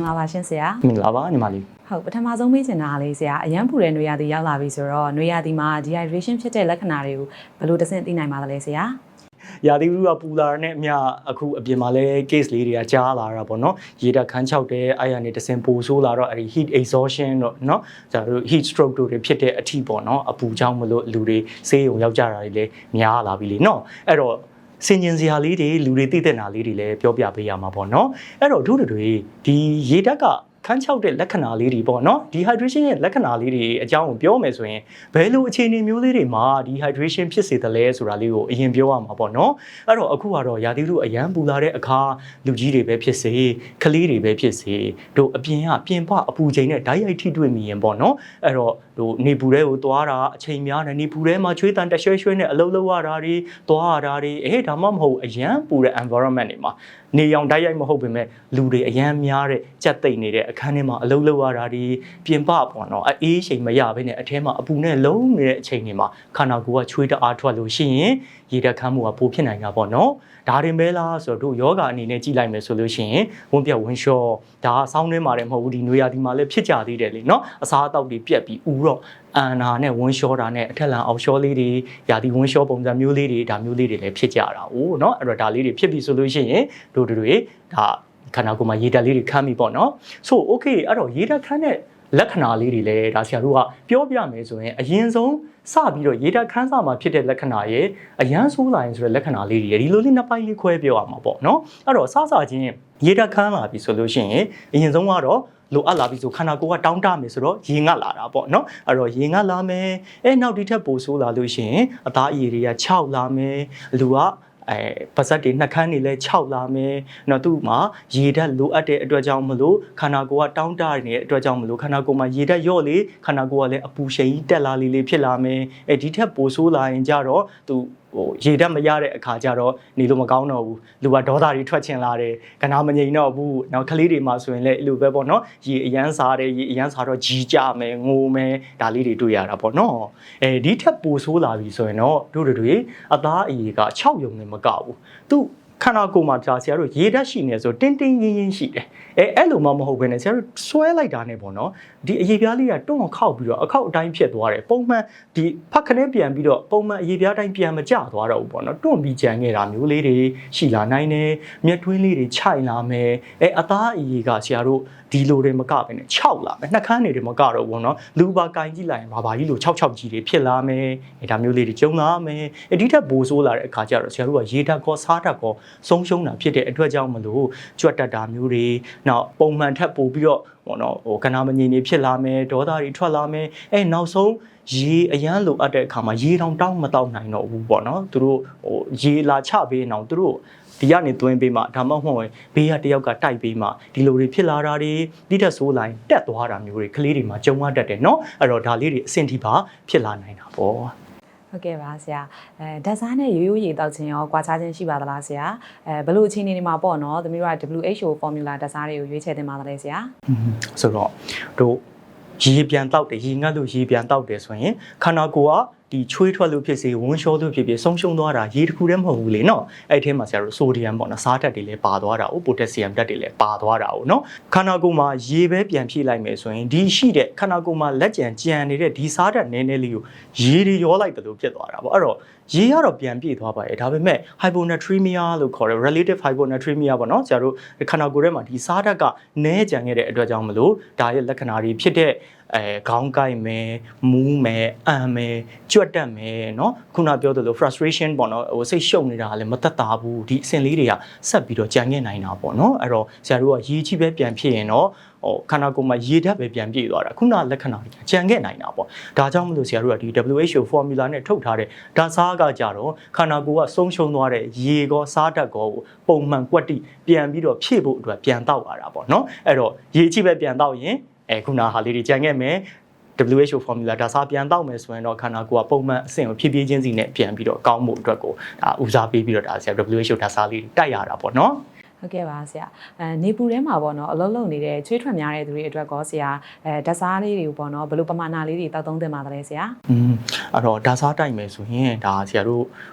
င်္ဂလာပါရှင်ဆရာမင်္ဂလာပါညီမလေးဟုတ်ပထမဆုံးမေးချင်တာလေးဆရာအရန်ပူတဲ့နွေရာသီရောက်လာပြီဆိုတော့နွေရာသီမှာ dehydration ဖြစ်တဲ့လက္ခဏာတွေကိုဘယ်လိုတစ်ဆင့်သိနိုင်ပါသလဲဆရာရာသီဥတုကပူလာတဲ့နဲ့အမျှအခုအပြင်မှာလဲ case လေးတွေကကြားလာတာပေါ့နော်ရေဓာတ်ခန်းချောက်တဲ့အဲ့ရနေတစ်ဆင့်ပူဆိုးလာတော့အဲ့ဒီ heat exhaustion တော့နော်ကျတို့ heat stroke တို့တွေဖြစ်တဲ့အထိပေါ့နော်အပူကြောင့်မလို့လူတွေဆေးရုံရောက်ကြတာတွေလည်းများလာပြီလေနော်အဲ့တော့စင်ကျင်စရာလေးတွေလူတွေသိတဲ့နာလေးတွေလည်းပြောပြပေးရမှာပေါ့နော်အဲ့တော့တို့တွေဒီရေဓာတ်ကခန်းချောက်တဲ့လက္ခဏာလေးတွေပေါ့နော် dehydration ရဲ့လက္ခဏာလေးတွေအကြောင်းကိုပြောမယ်ဆိုရင်ဘယ်လိုအခြေအနေမျိုးလေးတွေမှာ dehydration ဖြစ်စေသလဲဆိုတာလေးကိုအရင်ပြောရမှာပေါ့နော်အဲ့တော့အခုကတော့ရာသီဥတုအရန်ပူလာတဲ့အခါလူကြီးတွေပဲဖြစ်စေကလေးတွေပဲဖြစ်စေတို့အပြင်ပအပူချိန်နဲ့ဓာတ်ရိုက်ထိတွေ့မိရင်ပေါ့နော်အဲ့တော့တို့နေပူတဲ့ကိုသွားတာအချိန်များတယ်နေပူတဲ့မှာချွေးတန်တရွှဲရွှဲနဲ့အလုပ်လုပ်ရတာတွေသွားရတာတွေဒါမှမဟုတ်အရန်ပူတဲ့ environment တွေမှာနေရောင်ဓာတ်ရိုက်မဟုတ်ပေမဲ့လူတွေအရန်များတဲ့ကြက်သိမ့်နေတဲ့အခန်းထဲမှာအလုပ်လုပ်ရတာဒီပြင်ပပေါ့နော်အေးချိန်မရဘဲနဲ့အထဲမှာအပူနဲ့လုံးနေတဲ့အချိန်တွေမှာခန္ဓာကိုယ်ကချွေးတအားထွက်လို့ရှိရင်ရေဓာတ်ခမ်းမှုကပိုဖြစ်နိုင်တာပေါ့နော်ဒါရင်ပဲလားဆိုတော့တို့ယောဂအနေနဲ့ကြည့်လိုက်မယ်ဆိုလို့ရှိရင်ဝန်းပြဝန်းလျှောဒါဆောင်းတွင်းမှာလည်းမဟုတ်ဘူးဒီနွေရာသီမှာလည်းဖြစ်ကြသေးတယ်လေနော်အစားအသောက်တွေပြက်ပြီးဥတော့အန်နာနဲ့ဝန်းလျှောတာနဲ့အထက်လန်အောက်လျှောလေးတွေရာသီဝန်းလျှောပုံစံမျိုးလေးတွေဒါမျိုးလေးတွေလည်းဖြစ်ကြတာ哦နော်အဲ့တော့ဒါလေးတွေဖြစ်ပြီဆိုလို့ရှိရင်တို့တွေဒါခန္ဓာကိုယ်မှာရေဓာတ်လေးတွေခမ်းပြီပေါ့နော်ဆို okay အဲ့တော့ရေဓာတ်ခမ်းတဲ့လက္ခဏာလေးတွေလည်းဒါဆရာတို့ကပြောပြမယ်ဆိုရင်အရင်ဆုံးစပြီးတော့ရေဓာတ်ခမ်းစာမှာဖြစ်တဲ့လက္ခဏာရဲ့အရန်ဆိုးလာရင်ဆိုတဲ့လက္ခဏာလေးတွေဒီလိုလေးနှစ်ပိုင်းလေးခွဲပြောရမှာပေါ့နော်အဲ့တော့စချင်းရေဓာတ်ခမ်းလာပြီဆိုလို့ရှိရင်အရင်ဆုံးကတော့လိုအပ်လာပြီဆိုခန္ဓာကိုယ်ကတောင်းတမယ်ဆိုတော့ရေငတ်လာတာပေါ့နော်အဲ့တော့ရေငတ်လာမယ်နောက်ဒီထက်ပိုဆိုးလာလို့ရှိရင်အသားအရည်တွေက6လာမယ်လူကပါဇက်တွေနှက်ခမ်းတွေလည်း6လာမယ်နော်သူ့မှာရေဓာတ်လိုအပ်တဲ့အတွက်ကြောင့်မလို့ခန္ဓာကိုယ်ကတောင်းတနေတဲ့အတွက်ကြောင့်မလို့ခန္ဓာကိုယ်မှာရေဓာတ်လျော့လေခန္ဓာကိုယ်ကလည်းအပူရှိန်ကြီးတက်လာလေးဖြစ်လာမယ်ဒီထက်ပိုဆိုးလာရင်ကြတော့သူရေဓာတ်မရတဲ့အခါကျတော့နေလို့မကောင်းတော့ဘူးလူကဒေါသတွေထွက်ချင်လာတယ်ကနာမငြိမ်တော့ဘူးနောက်ကလေးတွေမှာဆိုရင်လည်းအဲ့လိုပဲပေါ့နော်ရေအရန်စားတယ်ရေအရန်စားတော့ကြီးကြမယ်ငိုမယ်ဒါလေးတွေတွေ့ရတာပေါ့နော်ဒီထက်ပိုဆိုးလာပြီဆိုရင်တော့တို့တွေအသားအရည်က6ယုံနဲ့မကဘူးသူခန္ဓာကိုယ်မှာကြာဆရာတို့ရေဓာတ်ရှိနေဆိုတင်းတင်းရင်းရင်းရှိတယ်အဲ့လိုမှမဟုတ်ဘဲနဲ့ဆရာတို့ဆွဲလိုက်တာနဲ့ပေါ့နော်ဒီအရေပြားလေးကတွန်းခောက်ပြီးတော့အခောက်အတိုင်းဖြစ်သွားတယ်ပုံမှန်ဒီဖက်ခနဲ့ပြန်ပြီးတော့ပုံမှန်အရေပြားတိုင်းပြန်မကျသွားတော့ဘူးပေါ့နော်တွန်းပြီးကြံခဲ့တာမျိုးလေးတွေရှိလာနိုင်တယ်မျက်တွင်းလေးတွေခြိုက်လာမယ်အသားအရေကဆရာတို့ဒီလိုတွေမကပဲနဲ့6လာမယ်နှက်ခမ်းတွေမကတော့ဘူးနော်လူပါကင်ကြည့်လိုက်ရင်ဘာကြီးလို့6ကြီးတွေဖြစ်လာမယ်ဒါမျိုးလေးတွေကျုံလာမယ်ဒီထက်ပိုဆိုးလာတဲ့အခါကျတော့ဆရာတို့ကရေဓာတ်ကောစားဓာတ်ကောဆုံးရှုံးတာဖြစ်တဲ့အတွက်ကြောင့်မလို့ကြွတ်တက်တာမျိုးတွေနောက်ပုံမှန်ထက်ပိုပြီးတော့ပေါ့နော်ကနာမငြိမ်နေဖြစ်လာမယ်ဒေါသတွေထွက်လာမယ်နောက်ဆုံးရေအရန်လိုအပ်တဲ့အခါမှာရေတောင်မတောက်နိုင်တော့ဘူးပေါ့နော်သူတို့ရေလာချပေးအောင်သူတို့ဒီကနေသွင်းပေးမှဒါမှမဟုတ်ဘေးကတယောက်ကတိုက်ပေးမှဒီလိုတွေဖြစ်လာတာတွေတိတက်ဆိုးလိုက်တက်သွားတာမျိုးတွေကလေးတွေမှာကြုံရတတ်တယ်เนาะအဲ့တော့ဒါလေးတွေအဆင့်ထိပါဖြစ်လာနိုင်တာပေါ့ဟုတ်ကဲ့ပါဆရာဓာတ်စားနဲ့ရိုးရေတောက်ခြင်းရောကွာခြားခြင်းရှိပါသလားဆရာဘယ်လိုအခြေအနေတွေမှာပေါ့နော်သမီးတို့က WHO formula ဓာတ်စားတွေကိုရွေးချယ်တင်ပါသလဲဆရာဆိုတော့တို့ရေပြန်တောက်တယ်ရေငတ်လို့ရေပြန်တောက်တယ်ဆိုရင်ခန္ဓာကိုယ်ကဒီချွေးထွက်လို့ဖြစ်စေဝန်းလျှောလို့ဖြစ်ဆုံးရှုံးသွားတာရေတစ်ခုတည်းမဟုတ်ဘူးလေနော်အဲ့ထဲမှာဆရာတို့ဆိုဒီယမ်ပေါ့နော်စားဓာတ်တွေလည်းပါသွားတာပိုတက်ဆီယမ်ဓာတ်တွေလည်းပါသွားတာနော်ခန္ဓာကိုယ်မှာရေပဲပြန်ဖြည့်လိုက်မယ်ဆိုရင်ဒီရှိတဲ့ခန္ဓာကိုယ်မှာလက်ကြံကြံနေတဲ့ဒီစားဓာတ်နည်းနည်းလေးကိုရေတွေရောလိုက်တယ်လို့ဖြစ်သွားတာပေါ့အဲ့တော့ရေကတော့ပြန်ပြည့်သွားပါရဲ့ဒါပေမဲ့ hyponatremia လို့ခေါ်တဲ့ relative hyponatremia ပေါ့နော်ဆရာတို့ခန္ဓာကိုယ်ထဲမှာဒီစားဓာတ်ကနည်းကြံခဲ့တဲ့အတွက်ကြောင့်မလို့ဒါရဲ့လက္ခဏာတွေဖြစ်တဲ့ခေါင်းကိုက်မယ်မူးမယ်အံမယ်ကြွတ်တက်မယ်เนาะခုနပြောသလို frustration ပေါ့နော်စိတ်ရှုပ်နေတာလည်းမသက်သာဘူးဒီအဆင့်လေးတွေကဆက်ပြီးတော့ကြံခဲ့နိုင်တာပေါ့နော်အဲ့တော့ဆရာတို့ကရေကြီးပဲပြန်ဖြစ်ရင်တော့ခန္ဓာကိုယ်မှာရေဓာတ်ပဲပြန်ပြည့်သွားတာခုနလက္ခဏာတွေကြံခဲ့နိုင်တာပေါ့ဒါကြောင့်မလို့ဆရာတို့ကဒီ WHO formula နဲ့ထုတ်ထားတဲ့ဓာတ်စားကကြတော့ခန္ဓာကိုယ်ကဆုံးရှုံးသွားတဲ့ရေကောစားဓာတ်ကောကိုပုံမှန်ကွက်တိပြန်ပြီးတော့ဖြည့်ဖို့အတွက်ပြန်တောက်ရတာပေါ့နော်အဲ့တော့ရေကြီးပဲပြန်တောက်ရင်ခုနဟာလေးတွေကြံခဲ့မယ် WHO formula ဓာတ်စားပြန်တောက်မယ်ဆိုရင်တော့ခန္ဓာကိုယ်ကပုံမှန်အဆင့်ကိုဖြည်းဖြည်းချင်းစီနဲ့ပြန်ပြီးတော့ကောင်းမှုအတွက်ကိုဒါဦးစားပေးပြီးတော့ဒါဆရာ WHO ဓာတ်စားလေးတိုက်ရတာပေါ့နော်ဟ ဟုတ်ကဲ့ပါဆရာနေပူထဲမှာပေါ့နော်အလုံးလုံးနေတဲ့ချွေးထွက်များတဲ့သူတွေအတွက်ကောဆရာဓာတ်စားလေးတွေပေါ့နော်ဘယ်လိုပမာဏလေးတွေတောက်သုံးသင့်ပါသလဲဆရာအဲ့တော့ဓာတ်စားတိုက်မယ်ဆိုရင်ဒါဆရာတို့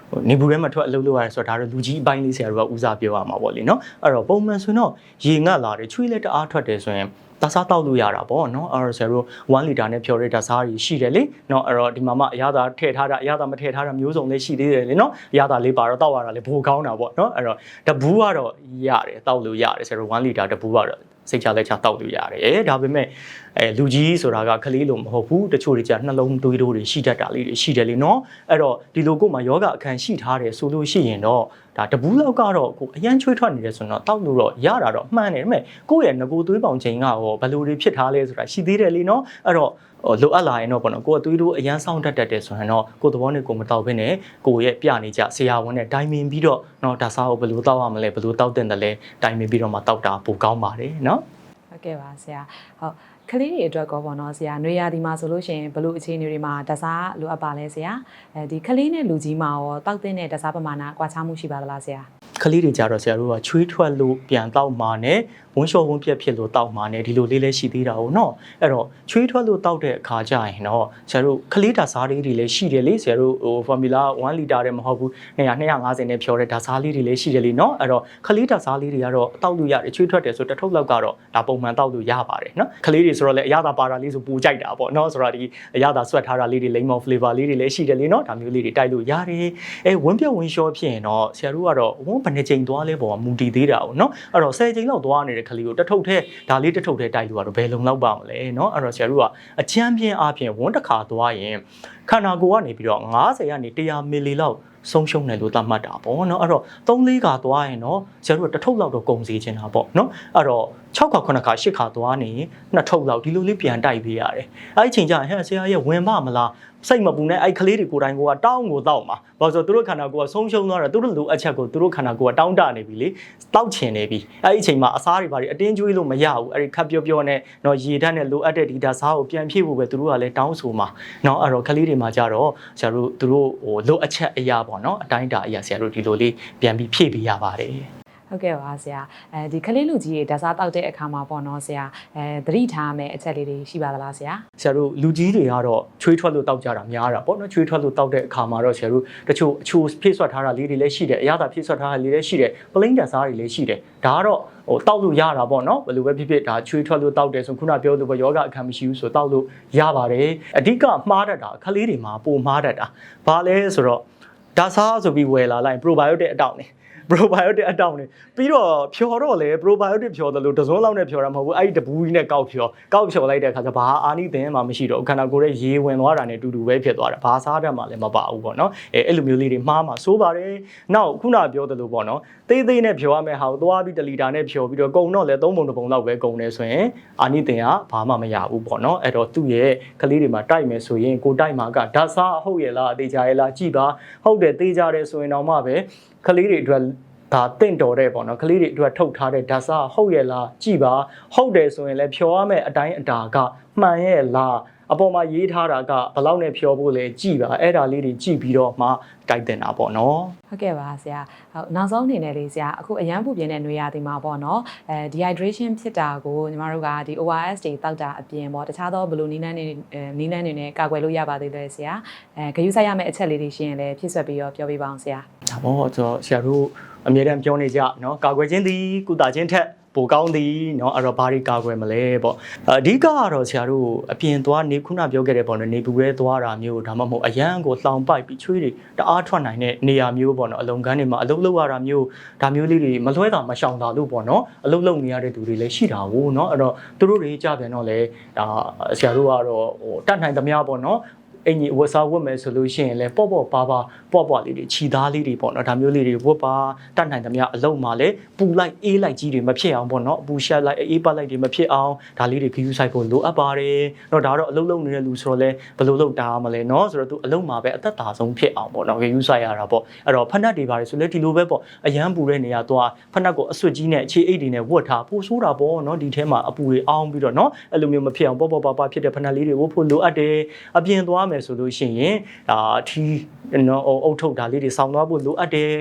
နေပူထဲမှာထွက်အလုပ်လုပ်ရတယ်ဆိုတော့ဒါတော့လူကြီးအပိုင်းလေးဆရာတို့ကဦးစားပြောရမှာပေါ့လေနော်အဲ့တော့ပုံမှန်ဆိုတော့ရေငတ်လာတယ်ချွေးလက်တအားထွက်တယ်ဆိုရင်ဓာတ်စားတောက်လို့ရတာပေါ့နော်အဲ့တော့ဆရာတို့1လီတာနဲ့ဖြော်တဲ့ဓာတ်စားကြီးရှိတယ်လေနော်အဲ့တော့ဒီမှာမှအရသာထည့်ထားတာအရသာမထည့်ထားတာမျိုးစုံလေးရှိသေးတယ်လေနော်အရသာလေးပါတော့တောက်ရတာလေဘိုးကောင်းတာပေါ့နော်အဲ့တော့တဘူးကတော့ရတယ်တောက်လို့ရတယ်ဆရာတို့1လီတာတဘူးကတော့စိတ်ချလက်ချတောက်လို့ရတယ်ဒါပေမဲ့လူကြီးဆိုတာကကလေးလိုမဟုတ်ဘူးတချို့တွေကြာနှလုံးသွေးတို့တွေရှိတတ်တာလေးတွေရှိတယ်လေနော်အဲ့တော့ဒီလိုကိုမှယောဂအခန်းရှိထားတယ်ဆိုလို့ရှိရင်တော့ဒါတဘူးလောက်ကတော့ကိုအရန်ချွေးထွက်နေတယ်ဆိုတော့တောက်လို့တော့ရတာတော့မှန်တယ်ဒါပေမဲ့ကိုယ့်ရဲ့ငကိုသွေးပေါင်ချိန်ကရောဘယ်လိုတွေဖြစ်ထားလဲဆိုတာရှိသေးတယ်လေနော်အဲ့တော့လိုအပ်လာရင်တော့ပေါ့နော်ကိုယ်ကသွေးတို့အရန်ဆောင်တတ်တယ်ဆိုရင်တော့ကိုယ်သဘောနဲ့ကိုယ်မတောက်ဘဲနဲ့ကိုယ့်ရဲ့ပြနေကြဆရာဝန်နဲ့တိုင်ပင်ပြီးတော့နော်ဒါစားကိုဘယ်လိုတောက်ရမလဲဘယ်လိုတောက်တင်တယ်လဲတိုင်ပင်ပြီးတော့မှတောက်တာပိုကောင်းပါတယ်နော်ဟုတ်ကဲ့ပါဆရာဟုတ်ကလေးတွေအတွက်ကောပေါ့နော်ဆရာနွေရာသီမှာဆိုလို့ရှိရင်ဘလို့အခြေအနေတွေမှာဓာတ်စားလိုအပ်ပါလဲဆရာဒီကလေးနဲ့လူကြီးမှာရောတောက်တဲ့ဓာတ်စားပမာဏကွာခြားမှုရှိပါသလားဆရာကလေးတွေကြတော့ဆရာတို့ကချွေးထွက်လို့ပြန်တောက်မှာနဲ့ဝန်းလျှော်ဝန်းပြက်ဖြစ်လို့တောက်မှာနဲ့ဒီလိုလေးလည်းရှိသေးတာဟုတ်နော်အဲ့တော့ချွေးထွက်လို့တောက်တဲ့အခါကျရင်တော့ဆရာတို့ကလေးဓာတ်စားလေးတွေလည်းရှိတယ်လေဆရာတို့ဟို formula 1 liter တဲ့မဟုတ်ဘူး250နဲ့ဖြော်တဲ့ဓာတ်စားလေးတွေလည်းရှိတယ်လေနော်အဲ့တော့ကလေးဓာတ်စားလေးတွေကတော့တောက်လို့ရတယ်ချွေးထွက်တယ်ဆိုတထုပ်လောက်ကတော့ဒါပုံမှန်တောက်လို့ရပါတယ်နော်ကလေးတွေဆိုတော့လည်းအရသာပါတာလေးဆိုပူကြိုက်တာပေါ့နော်ဆိုတော့ဒီအရသာဆွတ်ထားတာလေးတွေ lemon flavor လေးတွေလည်းရှိတယ်လေနော်ဒါမျိုးလေးတွေတိုက်လို့ရတယ်ဝန်းပြက်ဝန်းလျှော်ဖြစ်ရင်တော့ဆရာတို့ကတော့ဝန်းဘယ်နှချိန်သွားလဲပေါ်မှာမူတည်သေးတာပေါ့နော်အဲ့တော့10ချိန်လောက်သွားနေတဲ့ကလေးကိုတထုပ်ထဲဒါလေးတထုပ်ထဲတိုက်လို့ကတော့ဘယ်လုံလောက်ပါမလဲเนาะအဲ့တော့ဆရာတို့ကအချမ်းပြင်းအားဖြင့်ဝန်းတစ်ခါသွားရင်ခန္ဓာကိုယ်ကနေပြီးတော့90ကနေ100မီလီလောက်ဆုံးရှုံးတယ်လို့သတ်မှတ်တာပေါ့เนาะအဲ့တော့3-4ခါသွားရင်เนาะဆရာတို့ကတစ်ထုပ်လောက်တော့ကုန်စီချင်တာပေါ့เนาะအဲ့တော့6ခါ9ခါ10ခါသွားနေ2ထုပ်လောက်ဒီလိုလေးပြန်တိုက်ပေးရတယ်အဲ့ဒီချိန်ကျဟဲ့ဆရာရဲ့ဝင်ပါမလားစိတ်မပူနဲ့အဲ့ကလေးတွေကိုယ်တိုင်ကတောင်းကိုတောက်မှာဘာလို့ဆိုသူတို့ခန္ဓာကိုယ်ကဆုံးရှုံးသွားတာသူတို့လိုအပ်ချက်ကိုသူတို့ခန္ဓာကိုယ်ကတောင်းတနေပြီလေတောက်ချင်နေပြီအဲ့ဒီအချိန်မှာအစားတွေဘာတွေအတင်းကျွေးလို့မရဘူးအဲ့ဒီခပ်ပြောပြောနဲ့တော့ရေဓာတ်နဲ့လိုအပ်တဲ့ဒီဓာတ်စားကိုပြန်ဖြည့်ဖို့ပဲသူတို့ကလည်းတောင်းဆိုမှာเนาะအဲ့တော့ကလေးတွေမှာကြတော့ဆရာတို့သူတို့ဟိုလိုအပ်ချက်အရာပေါ့เนาะအတိုင်းအတာအရာဆရာတို့ဒီလိုလေးပြန်ပြီးဖြည့်ပေးရပါတယ်ဟုတ်ကဲ့ပါဆရာဒီကလေးလူကြီးတွေဓာတ်စားတောက်တဲ့အခါမှာပေါ့နော်ဆရာသတိထားမယ်အချက်လေးတွေရှိပါသလားဆရာဆရာတို့လူကြီးတွေကတော့ချွေးထွက်လို့တောက်ကြတာများတာပေါ့နော်ချွေးထွက်လို့တောက်တဲ့အခါမှာတော့ဆရာတို့တချို့အချိုဖြည့်ဆွတ်ထားတာလေးတွေလည်းရှိတယ်အရသာဖြည့်ဆွတ်ထားတာလေးလည်းရှိတယ်ပလိန်ဓာတ်စားတွေလည်းရှိတယ်ဒါကတော့ဟိုတောက်လို့ရတာပေါ့နော်ဘယ်လိုပဲဖြစ်ဖြစ်ဒါချွေးထွက်လို့တောက်တယ်ဆိုခုနပြောလို့ပဲယောဂအခမ်းမရှိဘူးဆိုတောက်လို့ရပါတယ်အဓိကမှားတတ်တာကလေးတွေမှာပိုမှားတတ်တာဘာလဲဆိုတော့ဓာတ်စားဆိုပြီးဝယ်လာလိုက် probiotic အတောက်နေprobiotic အတောင်နေပြီးတော့ဖြော်တော့လေ probiotic ဖြော်တယ်လို့တစုံလောက်နဲ့ဖြော်တာမဟုတ်ဘူးအဲ့ဒီတပူးကြီးနဲ့ကောက်ဖြော်လိုက်တဲ့အခါကျဘာအာနိသင်မှမရှိတော့ခန္ဓာကိုယ်ရဲ့ရေဝင်သွားတာနဲ့တူတူပဲဖြစ်သွားတာဘာစားတတ်မှလည်းမပါဘူးပေါ့နော်အဲ့လိုမျိုးလေးတွေမှားမှစိုးပါတယ်နောက်ခုနပြောသလိုပေါ့နော်သေးသေးနဲ့ဖြော်ရမယ့်ဟာကိုသွားပြီး1လီတာနဲ့ဖြော်ပြီးတော့ကုန်တော့လေ3ပုံ2ပုံလောက်ပဲကုန်နေဆိုရင်အာနိသင်ကဘာမှမရဘူးပေါ့နော်အဲ့တော့သူ့ရဲ့ကလေးတွေမှာတိုက်မယ်ဆိုရင်ကိုတိုက်မှာကဓာတ်စားဟုတ်ရဲ့လားအသေးကြရဲ့လားကြည့်ပါဟုတ်တယ်သေးကြတယ်ဆိုရင်တော့မှပဲကလေးတွေအတွက်ဒါတင့်တော်တဲ့ပေါ့နော်ကလေးတွေအတွက်ထုတ်ထားတဲ့ဓာတ်စားဟုတ်ရဲ့လားကြည့်ပါဟုတ်တယ်ဆိုရင်လည်းဖြော်ရမယ့်အတိုင်းအတာကမှန်ရဲ့လားအပေါ်မှာရေးထားတာကဘယ်လောက်နဲ့ဖြော်ဖို့လဲကြည့်ပါအဲ့ဒါလေးတွေကြည့်ပြီးတော့မှတိုက်တင်တာပေါ့နော်ဟုတ်ကဲ့ပါဆရာဟုတ်နောက်ဆုံးအနေနဲ့လေးဆရာအခုအရန်ပူပြင်းတဲ့နွေရာသီမှာပေါ့နော်dehydration ဖြစ်တာကိုညီမတို့ကဒီ ORS တွေတောက်တာအပြင်ပေါ့တခြားသောဘလိုနီးနှန်းတွေနဲ့ကာကွယ်လို့ရပါသေးတယ်ဆရာဂရုစိုက်ရမယ့်အချက်လေးတွေရှိရင်လည်းဖြည့်ဆွတ်ပြီးတော့ပြောပြပါအောင်ဆရာဒါပေါ့ဆိုတော့ဆရာတို့အမြဲတမ်းပြောနေကြနော်ကာကွယ်ခြင်းသည်ကုသခြင်းထက်ပိုကောင်းသည်เนาะအဲ့တော့ဘာတွေကာကွယ်မလဲပေါ့အဓိကကတော့ဆရာတို့အပြင်သွားနေခုနပြောခဲ့တဲ့ပေါ့နော်နေပူရဲသွားတာမျိုးဒါမှမဟုတ်အရန်ကိုလှောင်ပိုက်ပြီးချွေးတွေတအားထွက်နိုင်တဲ့နေရာမျိုးပေါ့နော်အလုံကန်းတွေမှာအလုပ်လုပ်ရတာမျိုးဒါမျိုးလေးတွေမလွှဲတာမရှောင်တာလို့ပေါ့နော်အလုပ်လုပ်နေရတဲ့သူတွေလည်းရှိတာကိုเนาะအဲ့တော့သူတို့တွေကြပြန်တော့လေဒါဆရာတို့ကတော့ဟိုတတ်နိုင်သမျှပေါ့နော်အင်ကြီးဝတ်စားဝတ်မယ်ဆိုလို့ရှိရင်လည်းပေါ့ပေါ့လေးတွေခြီသားလေးတွေပေါ့နော်ဒါမျိုးလေးတွေဝတ်ပါတတ်နိုင်သမျှအလုံးမှာလည်းပူလိုက်အေးလိုက်ကြီးတွေမဖြစ်အောင်ပေါ့နော်အပူရှက်လိုက်အေးပတ်လိုက်တွေမဖြစ်အောင်ဒါလေးတွေခယူးဆိုင်ဖို့လိုအပ်ပါတယ်တော့ဒါတော့အလုံးလုံးနေတဲ့လူဆိုတော့လည်းဘယ်လိုလုပ်တာမလဲနော်ဆိုတော့သူအလုံးမှာပဲအသက်သာဆုံးဖြစ်အောင်ပေါ့နော်ခယူးဆိုင်ရတာပေါ့အဲ့တော့ဖက်နှက်တွေပါတယ်ဆိုလည်းဒီလိုပဲပေါ့အရန်ပူတဲ့နေရာသွားဖက်နှက်ကိုအဆွတ်ကြီးနဲ့အခြေအိတ်တွေနဲ့ဝတ်ထားပို့ဆိုးတာပေါ့နော်ဒီထဲမှာအပူတွေအောင်းပြီးတော့နော်အဲ့လိုမျိုးမဖြစ်အောင်ပေါ့ဖြစ်တဲ့ဖက်နှက်လေးတွေဝတ်ဖို့လိုအပ်တယ်အပြင်သွား မယ်ဆိုလို့ရှိရင်ထီနော်အုတ်ထုတ်ဒါလေးတွေဆောင်းသွားဖို့လိုအပ်တယ်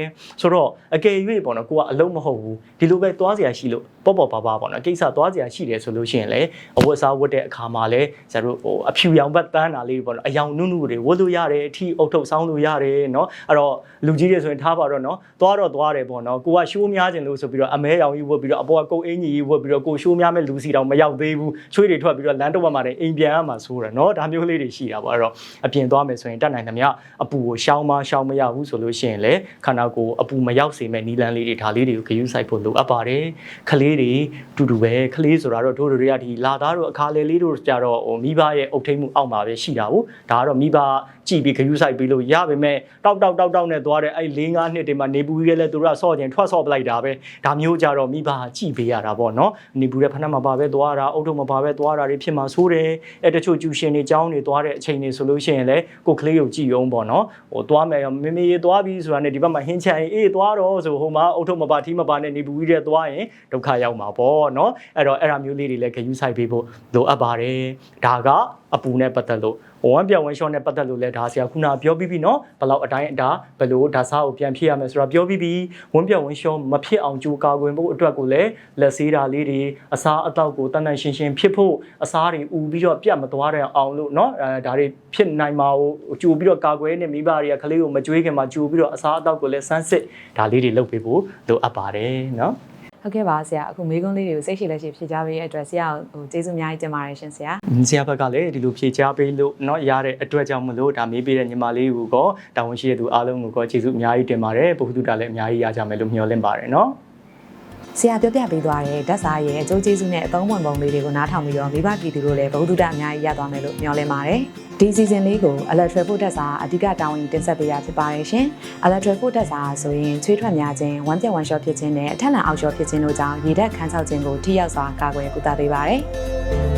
ဆိုတော့အကယ်၍ပေါ့နော်ကိုကအလုံးမဟုတ်ဘူးဒီလိုပဲသွားစရာရှိလို့ပေါ့ပါပေါ့နော်ကိစ္စသွားစရာရှိတယ်ဆိုလို့ရှိရင်လည်းအဝတ်စားဝတ်တဲ့အခါမှာလည်းကျတို့အဖြူရောင်ဘက်တန်းတာလေးပေါ့နော်အယောင်နုနုတွေဝတ်လို့ရတယ်ထီအုတ်ထုတ်ဆောင်းလို့ရတယ်နော်အဲ့တော့လူကြီးတွေဆိုရင်ထားပါတော့နော်သွားတယ်ပေါ့နော်ကိုကရှိုးများခြင်းလို့ဆိုပြီးတော့အမဲရောင်ကြီးဝတ်ပြီးတော့အပေါ်ကကိုအင်းကြီးဝတ်ပြီးတော့ကိုရှိုးများမဲ့လူစီတောင်မရောက်သေးဘူးချွေးတွေထွက်ပြီးတော့လမ်းတော့မှလည်းအိမ်ပြန်ရမှာဆိုတော့နော်ဒါမျိုးလေးတွေရှိတာပေါ့အဲ့တော့အပြင်သွားမယ်ဆိုရင်တတ်နိုင်သမျှအပူကိုရှောင်းမရဘူးဆိုလို့ရှိရင်လည်းခန္ဓာကိုယ်အပူမရောက်စေမဲ့နီလန်းလေးတွေဒါလေးတွေကိုဂရုစိုက်ဖို့လိုအပ်ပါတယ်ခလေးတွေတူတူပဲခလေးဆိုတာတော့တို့တွေကဒီလာသားတို့အခါလေလေးတို့ကြတော့မိဘရဲ့အုပ်ထိပ်မှုအောက်မှာပဲရှိတာဟုတ်ဒါကတော့မိဘကြည့်ပြီးဂရုစိုက်ပြီးလို့ရပါမယ်တောက်နဲ့သွားတဲ့အဲ့၄-၅နှစ်တွေမှာနေပူကြီးလည်းတို့ကဆော့ခြင်းထွက်ဆော့ပလိုက်တာပဲဒါမျိုးကြတော့မိဘကြည့်ပေးရတာပေါ့နော်နေပူတဲ့ဖက်နှက်မှာပါပဲသွားတာအုတ်ထုံမှာပါပဲသွားတာတွေဖြစ်မှာဆိုးတယ်အဲ့တချို့ကျူရှင်တွေကြောင်းတွေသွားတဲ့အချိန်တွေဆိုလို့ရှိရင်လည်းကိုကလေးကိုကြည့်အောင်ပေါ့နော်သွားမယ်မေမေသွားပြီးဆိုတာနဲ့ဒီဘက်မှာဟင်းချင်အေးသွားတော့ဆိုဟိုမှာအုတ်ထုံမပါထီးမပါနဲ့နေပူကြီးတဲ့သွားရင်ဒုက္ခရောက်မှာပေါ့နော်အဲ့တော့အဲ့ဒါမျိုးလေးတွေလည်းဂရုစိုက်ပေးဖို့လိုအပ်ပါတယ်ဒါကအပူနဲ့ပတ်သက်လို့ဝမ်းပြောင်းဝမ်းလျှော့နဲ့ပတ်သက်လို့လဲဒါဆရာခုနပြောပြီးပြီနော်ဘယ်လောက်အတိုင်းဒါဘယ်လိုဒါစားကိုပြန်ဖြည့်ရမယ်ဆိုတာပြောပြီးပြီဝမ်းပြောင်းဝမ်းလျှော့မဖြစ်အောင်ကြိုးကာကွယ်ဖို့အတွက်ကိုလည်းလက်ဆေးတာလေးတွေအစားအသောက်ကိုတန်တန်ရှင်းရှင်းဖြစ်ဖို့အစားတွေဥပြီးတော့ပြတ်မသွားတဲ့အောင်လို့နော်ဒါတွေဖြစ်နိုင်မှာကိုကြိုးပြီးတော့ကာကွယ်နေမိဘတွေကကလေးကိုမကြွေးခင်မှာကြိုးပြီးတော့အစားအသောက်ကိုလည်းစမ်းစစ်ဒါလေးတွေလုပ်ပေးဖို့လိုအပ်ပါတယ်နော်ဟုတ်ကဲ့ပါဆရာအခုမေးခွန်းလေးတွေကိုစိတ်ရှိလက်ရှိဖြေကြားပေးတဲ့အတွက်ဆရာကိုကျေးဇူးအများကြီးတင်ပါတယ်ရှင်ဆရာဘက်ကလည်းဒီလိုဖြေကြားပေးလို့เนาะရတဲ့အတွက်ကြောင့်မလို့ဒါမေးပေးတဲ့ညီမလေးကိုကောတာဝန်ရှိတဲ့သူအားလုံးကိုကောကျေးဇူးအများကြီးတင်ပါတယ်ဘုဟုတုတာလည်းအများကြီးရကြမယ်လို့မျှော်လင့်ပါတယ်เนาะဆရာပြောပြပေးသွားတဲ့ဓာတ်စာရဲ့အကျိုးကျေးဇူးနဲ့အသုံးဝင်ပုံလေးတွေကိုနားထောင်ပြီးတော့မိဘပြည်သူတို့လည်းဘုဟုတုတအများကြီးရသွားမယ်လို့မျှော်လင့်ပါတယ်ဒီ season လေးကို Electric Food ဓာတ်စာအဓိကတာဝန်တင်ဆက်ပေးရဖြစ်ပါတယ်ရှင် Electric Food ဓာတ်စာဆိုရင်ချွေးထွက်များခြင်းဝမ်းပြက်ဝမ်းလျှော့ဖြစ်ခြင်းနဲ့အထက်လန်အောက်လျှော့ဖြစ်ခြင်းတို့ကြောင့်ရေဓာတ်ခန်းခြောက်ခြင်းကိုထိရောက်စွာကာကွယ်ကုသပေးပါတယ်